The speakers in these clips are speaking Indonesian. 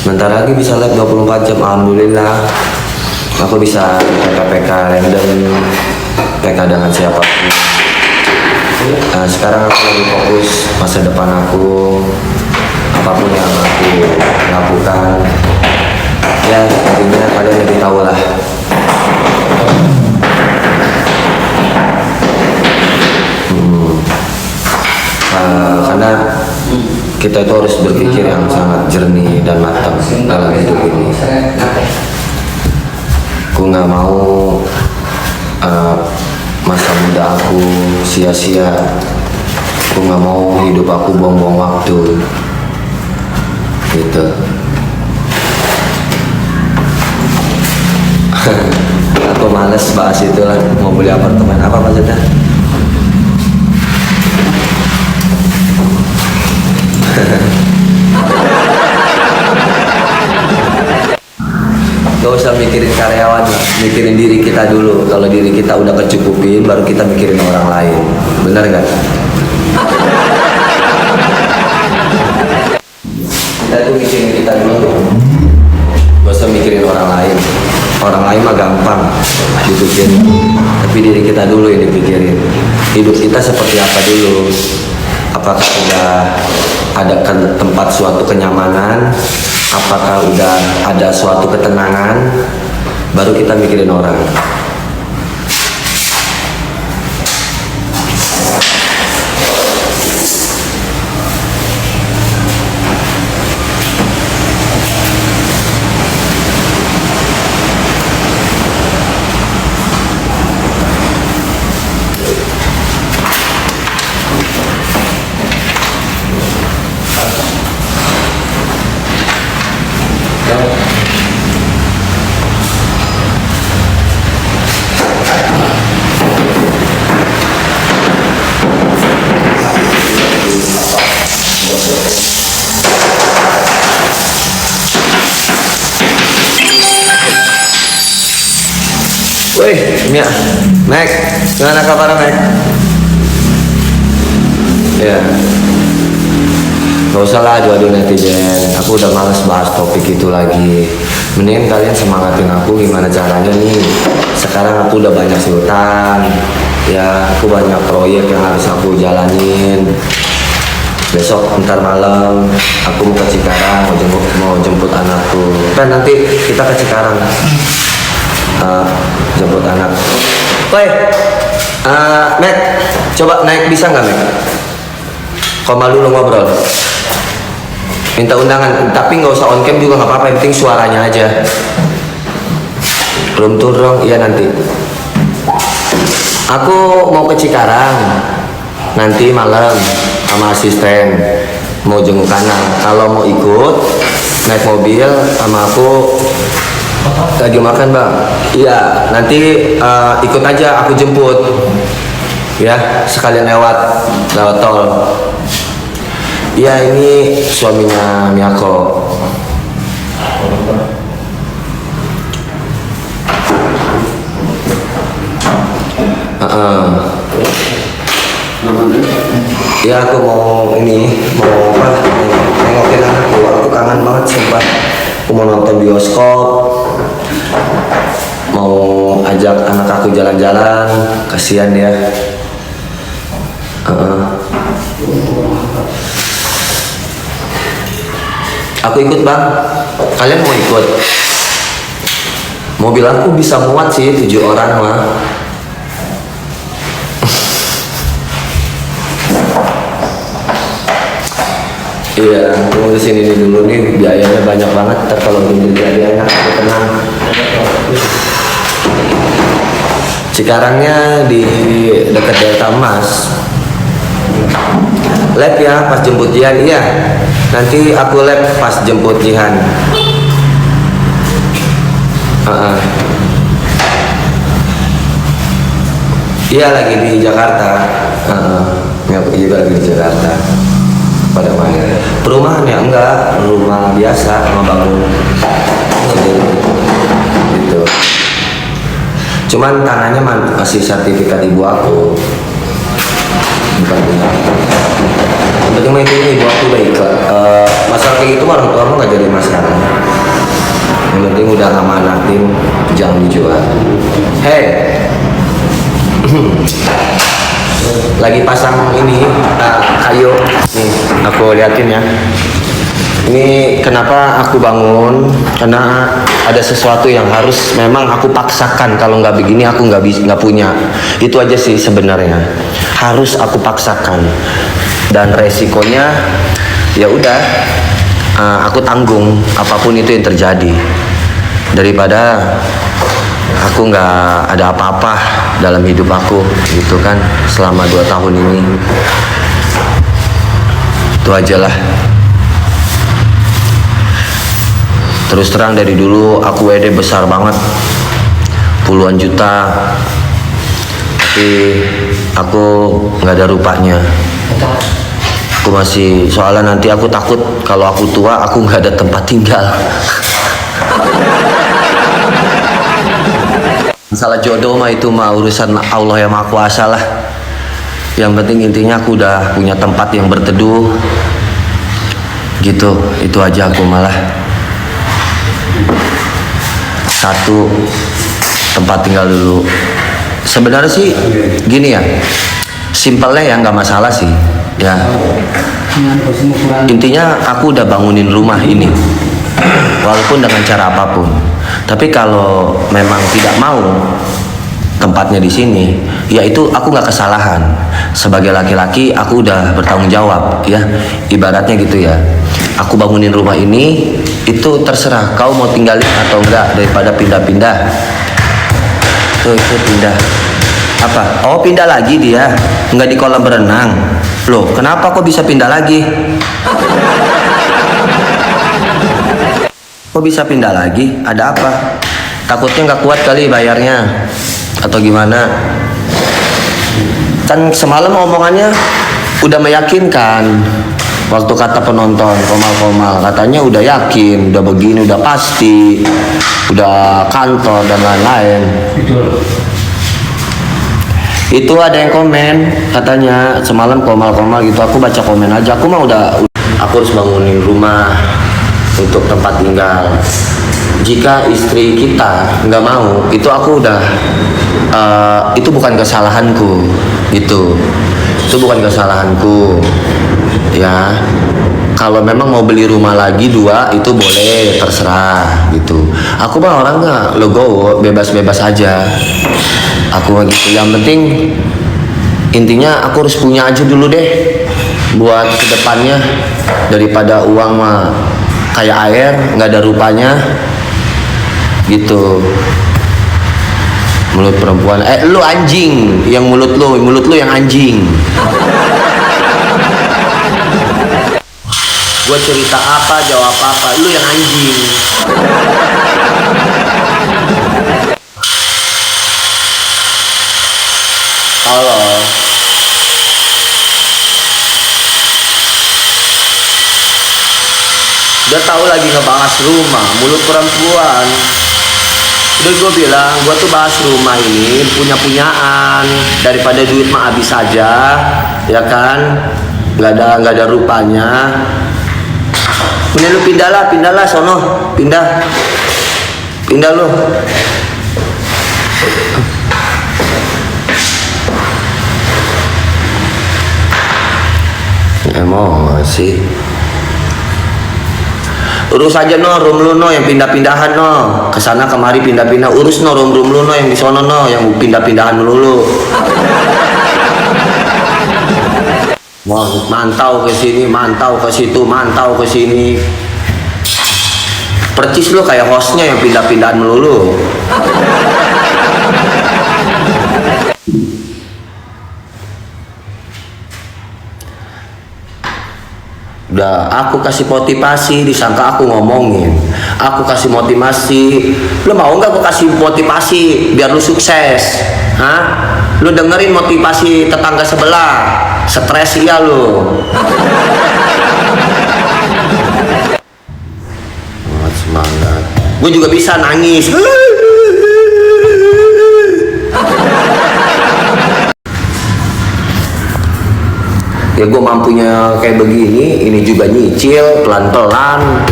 Bentar lagi bisa live 24 jam. Alhamdulillah. Aku bisa PK random, PK dengan siapapun. Sekarang aku lagi fokus masa depan aku, apapun yang aku lakukan. Ya, intinya kalian lebih tahu lah. Karena kita itu harus berpikir yang sangat jernih dan matang dalam hidup ini. Aku nggak mau masa muda aku sia-sia. Aku nggak mau hidup aku buang-buang waktu. Gitu. Aku males bahas itu lah. Mau beli apartemen apa maksudnya? Gak usah mikirin karyawan lah, mikirin diri kita dulu. Kalau diri kita udah kecukupin, baru kita mikirin orang lain. Benar gak? Kita tuh mikirin kita dulu. Gak usah mikirin orang lain. Orang lain mah gampang dipikirin, tapi diri kita dulu yang dipikirin. Hidup kita seperti apa dulu? Apakah udah ada tempat suatu kenyamanan? Apakah udah ada suatu ketenangan? Baru kita mikirin orang. Wih, Mia, Mac, gimana kabar Mac? Ya, gak usah lah adu-adu netizen. Aku udah males bahas topik itu lagi. Mending kalian semangatin aku gimana caranya nih. Sekarang aku udah banyak sultan. Ya, aku banyak proyek yang harus aku jalanin. Besok ntar malam aku mau ke Cikarang, mau jemput anakku. Kan nanti kita ke Cikarang. Jemput anak. Woi, Mac, coba naik bisa nggak Mac? Kau malu lu ngobrol. Minta undangan, tapi nggak usah on cam juga nggak apa-apa. Yang penting suaranya aja. Belum turun, iya nanti. Aku mau ke Cikarang nanti malam sama asisten. Mau jenguk anak. Kalau mau ikut naik mobil sama aku. Lagi makan bang? Iya, nanti ikut aja, aku jemput. Ya, sekalian lewat tol. Iya, ini suaminya Miyako. Ya, aku mau nengokin anakku. Aku kangen banget sumpah. Aku mau nonton bioskop, mau ajak anak aku jalan-jalan, kasihan dia. Aku ikut bang, kalian mau ikut? Mobil aku bisa muat sih 7 orang mah. Iya, aku di sini dulu nih, biayanya banyak banget. Ntar kalau belum biayanya aku tenang. Cikarangnya di dekat Delta Mas. Lab ya pas jemput Jihan, iya. Nanti aku lab pas jemput Jihan. Iya lagi di Jakarta. Aku juga lagi di Jakarta. Pada mana? Perumahan ya enggak, rumah biasa, rumah bangun sendiri gitu. Cuman tanahnya masih sertifikat ibu aku, bukan punya. Penting itu ibu aku baik. Masalah kayak gitu orang tua nggak jadi masalah. udah ngamanatin jangan dijual. Hei, lagi pasang ini kayu nih, aku liatin ya. Ini kenapa aku bangun, karena ada sesuatu yang harus memang aku paksakan. Kalau nggak begini aku nggak punya. Itu aja sih sebenarnya, harus aku paksakan, dan resikonya ya udah aku tanggung apapun itu yang terjadi, daripada aku nggak ada apa-apa dalam hidup aku gitu kan selama 2 tahun ini. Itu aja lah. Terus terang dari dulu aku WD besar banget, puluhan juta, tapi aku nggak ada rupanya. Aku masih, soalnya nanti aku takut kalau aku tua aku nggak ada tempat tinggal. Masalah jodoh mah itu mah urusan Allah yang Maha Kuasa lah. Yang penting intinya aku udah punya tempat yang berteduh gitu. Itu aja aku malah. Satu, tempat tinggal dulu. Sebenarnya sih gini ya, simpelnya ya nggak masalah sih ya. Intinya aku udah bangunin rumah ini walaupun dengan cara apapun. Tapi kalau memang tidak mau tempatnya di sini, ya itu aku nggak kesalahan. Sebagai laki-laki aku udah bertanggung jawab ya, ibaratnya gitu ya. Aku bangunin rumah ini, itu terserah kau mau tinggalin atau enggak, daripada pindah-pindah. Tuh itu pindah apa? Oh pindah lagi dia, nggak di kolam berenang. Loh kenapa kok bisa pindah lagi? Kok bisa pindah lagi? Ada apa? Takutnya nggak kuat kali bayarnya atau gimana? Kan semalam omongannya udah meyakinkan. Waktu kata penonton komal-komal, katanya udah yakin, udah begini, udah pasti, udah kantor dan lain-lain. Itu ada yang komen, katanya semalam komal-komal gitu. Aku baca komen aja. Aku mah udah aku harus bangunin rumah untuk tempat tinggal. Jika istri kita nggak mau, itu aku udah itu bukan kesalahanku, itu bukan kesalahanku. Ya, kalau memang mau beli rumah lagi 2 itu boleh, terserah gitu. Aku mah orangnya logo bebas-bebas aja. Aku mah gitu. Yang penting intinya aku harus punya aja dulu deh buat kedepannya, daripada uang mah kayak air nggak ada rupanya gitu. Mulut perempuan, lu anjing, yang mulut lu yang anjing. Gue cerita apa, jawab apa, lu yang anjing. Halo. Udah tahu lagi ngebahas rumah, mulut perempuan. Udah gue bilang, gue tuh bahas rumah ini punya-punyaan, daripada duit mah habis saja, ya kan? Nggak ada rupanya. Mending lu pindahlah sono, pindah lu. Emosi. Urus aja no room lu no yang pindah-pindahan no, kesana kemari pindah-pindah. Urus no room lu no yang di sono no yang pindah-pindahan melulu. Wah, mantau ke sini, mantau ke situ, mantau ke sini. Percis lo kayak hostnya yang pindah-pindahan melulu. Udah, aku kasih motivasi, disangka aku ngomongin. Aku kasih motivasi. Lo mau nggak aku kasih motivasi biar lu sukses? Hah? Lu dengerin motivasi tetangga sebelah. Stres iya lu. Semangat. Gue juga bisa nangis. Ya gue mampunya kayak begini, ini juga nyicil pelan-pelan.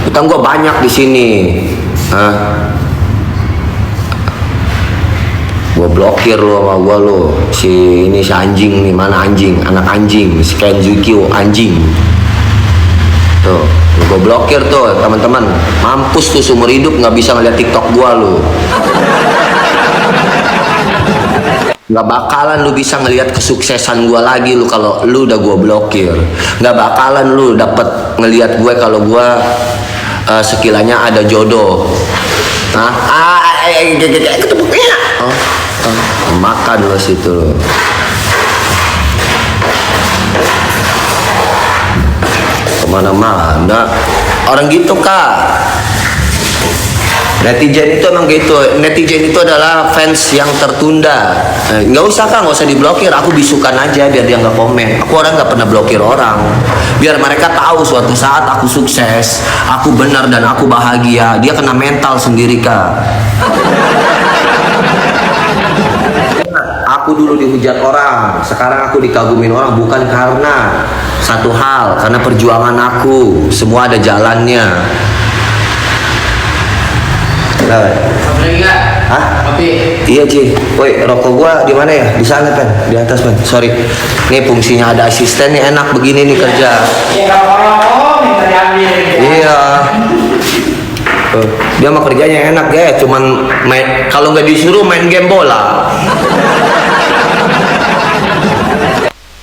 Utang gue banyak di sini. Hah? Gua blokir lo sama gua lo. Si anjing nih, mana anjing? Anak anjing, si Kenzukyo anjing. Tuh, gua blokir tuh teman-teman. Mampus tuh seumur hidup nggak bisa ngeliat TikTok gua lo. Nggak bakalan lu bisa ngelihat kesuksesan gua lagi lu kalau lu udah gua blokir. Nggak bakalan lu dapet ngelihat gue kalau gua sekilanya ada jodoh. Nah, ketemu makan lu situ lu. Kemana-mana orang gitu kak. Netizen itu emang gitu. Netizen itu adalah fans yang tertunda. Nggak usah kak, nggak usah diblokir. Aku bisukan aja biar dia nggak komen. Aku orang nggak pernah blokir orang. Biar mereka tahu suatu saat aku sukses, aku benar dan aku bahagia. Dia kena mental sendiri kak. Aku dulu dihujat orang, sekarang aku dikagumin orang bukan karena satu hal, karena perjuangan aku. Semua ada jalannya. Hah? Kopi. Iya Ci. Woi, rokok gua di mana ya? Di sana Pen, di atas Pen. Sorry. Nih fungsinya ada asisten nih, enak begini nih kerja. Iya, rokok minta diambil. Iya. Dia mah kerjanya enak ya, cuman main, kalau nggak disuruh main game bola.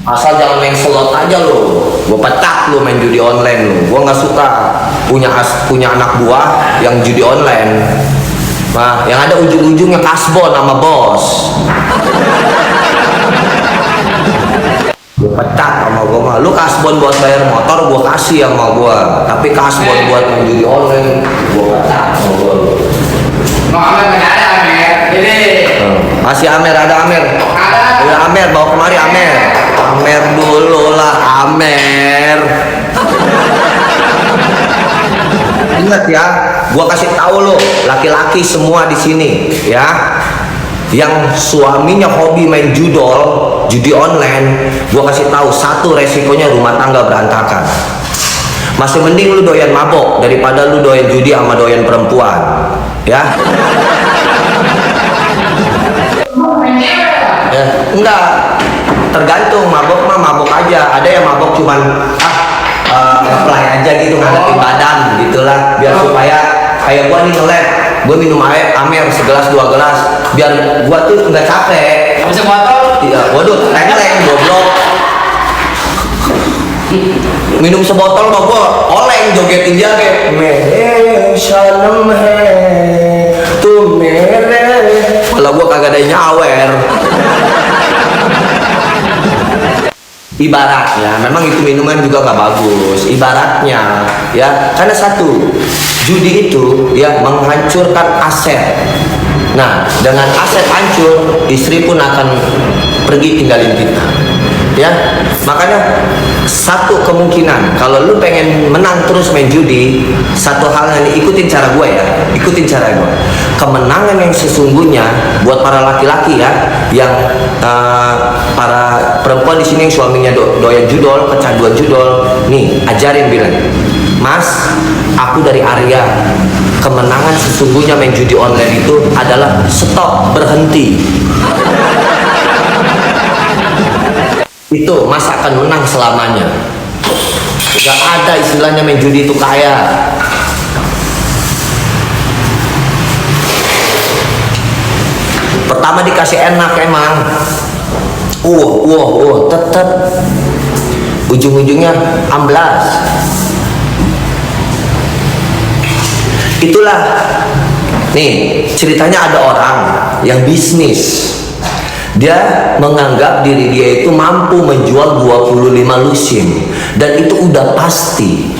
Asal jangan main slot aja lo. Gua petak lo main judi online lo. Gua nggak suka punya anak buah yang judi online. Nah, yang ada ujung-ujungnya kasbon sama bos. Gue pecat sama gue mah. Lu kasbon buat bayar motor gue kasih sama gue. Tapi kasbon buat main judi online gue pecat sama gue. Mau Amer nggak ada Amer? Jadi. Masih Amer, ada Amer. Ada. Ya Amer, bawa kemari Amer. Amer dulu lah Amer. Ingat ya, gua kasih tahu lo, laki-laki semua di sini ya, yang suaminya hobi main judi online, gua kasih tahu satu resikonya rumah tangga berantakan. Masih mending lu doyan mabok daripada lu doyan judi sama doyan perempuan, ya. Enggak, tergantung. Mabok mah mabok aja. Ada yang mabok cuman apply aja gitu, ngadepin badan gitulah, biar supaya kayak gua nih nge-lab, gua minum Amer segelas 2 gelas biar gua tuh nggak capek. Bisa botol? Iya, waduh, teng-teng goblok. Minum sebotol mah gua oleng jogetin dia kayak mere shalom he tu mere. Kalau gua kagak ada nyawer. Ibaratnya, memang itu minuman juga nggak bagus. Ibaratnya, ya, karena satu, judi itu ya menghancurkan aset. Nah, dengan aset hancur, istri pun akan pergi tinggalin kita. Ya, makanya satu kemungkinan kalau lu pengen menang terus main judi, satu hal yang ikutin cara gue ya, ikutin cara gue. Kemenangan yang sesungguhnya buat para laki-laki ya, yang para perempuan di sini yang suaminya doyan judol, kecanduan judol, nih ajarin bilang, Mas, aku dari Arya. Kemenangan sesungguhnya main judi online itu adalah stop, berhenti. Itu Mas akan menang selamanya. Gak ada istilahnya main judi itu kaya. Pertama dikasih enak emang, tetap ujung-ujungnya amblas. Itulah nih ceritanya, ada orang yang bisnis. Dia menganggap diri dia itu mampu menjual 25 lusin, dan itu udah pasti.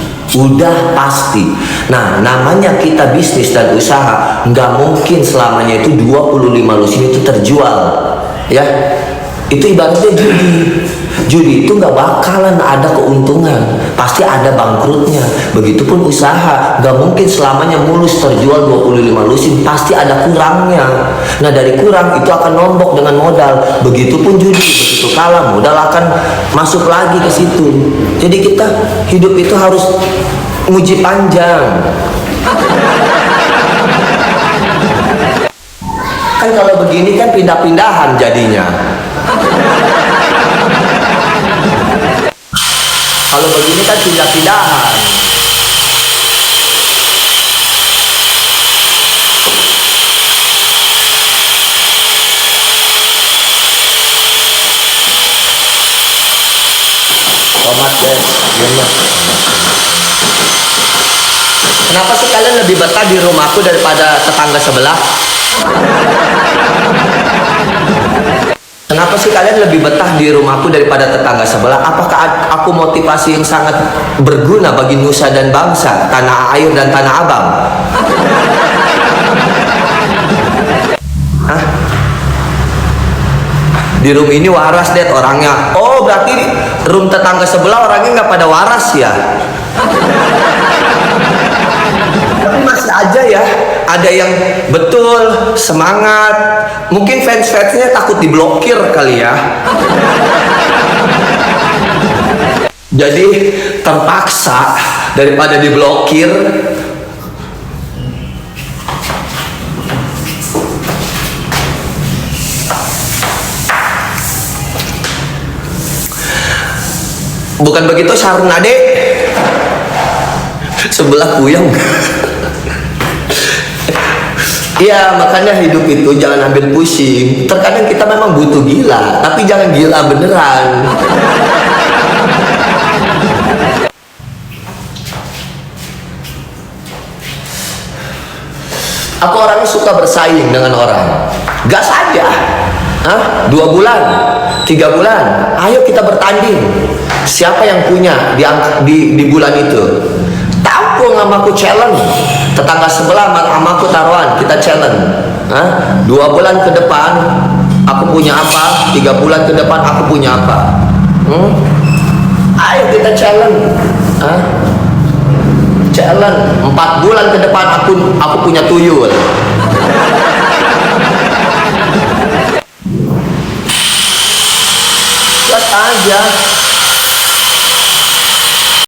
Nah, namanya kita bisnis dan usaha, nggak mungkin selamanya itu 25 lusin itu terjual, ya. Itu ibaratnya judi itu nggak bakalan ada keuntungan, pasti ada bangkrutnya. Begitupun usaha, nggak mungkin selamanya mulus terjual 25 lusin, pasti ada kurangnya. Nah, dari kurang itu akan nombok dengan modal. Begitupun judi, begitu kalah modal akan masuk lagi ke situ. Jadi kita hidup itu harus nguji panjang. Kan kalau begini kan pindah-pindahan jadinya. Kalau begini kan pindah-pindahan. Tomat deh, lemes. Kenapa sih kalian lebih betah di rumahku daripada tetangga sebelah? Kenapa sih kalian lebih betah di rumahku daripada tetangga sebelah? Apakah aku motivasi yang sangat berguna bagi nusa dan bangsa, tanah air dan tanah abang? Hah? Di room ini waras deh orangnya. Oh, berarti room tetangga sebelah orangnya nggak pada waras ya? Tapi masih aja ya, ada yang betul semangat. Mungkin fans-fansnya takut diblokir kali ya. Jadi terpaksa daripada diblokir, bukan begitu Sarun adek? Sebelah puyeng. Iya, makanya hidup itu jangan ambil pusing. Terkadang kita memang butuh gila, tapi jangan gila beneran. Aku orangnya suka bersaing dengan orang. Gas aja. Hah? 2 bulan, 3 bulan. Ayo kita bertanding. Siapa yang punya di bulan itu? Tahu sama aku challenge. Tetangga sebelah sama aku taruhan, kita challenge. Hah? 2 bulan ke depan aku punya apa? 3 bulan ke depan aku punya apa? Ayo kita challenge. Hah? Challenge 4 bulan ke depan aku punya tuyul.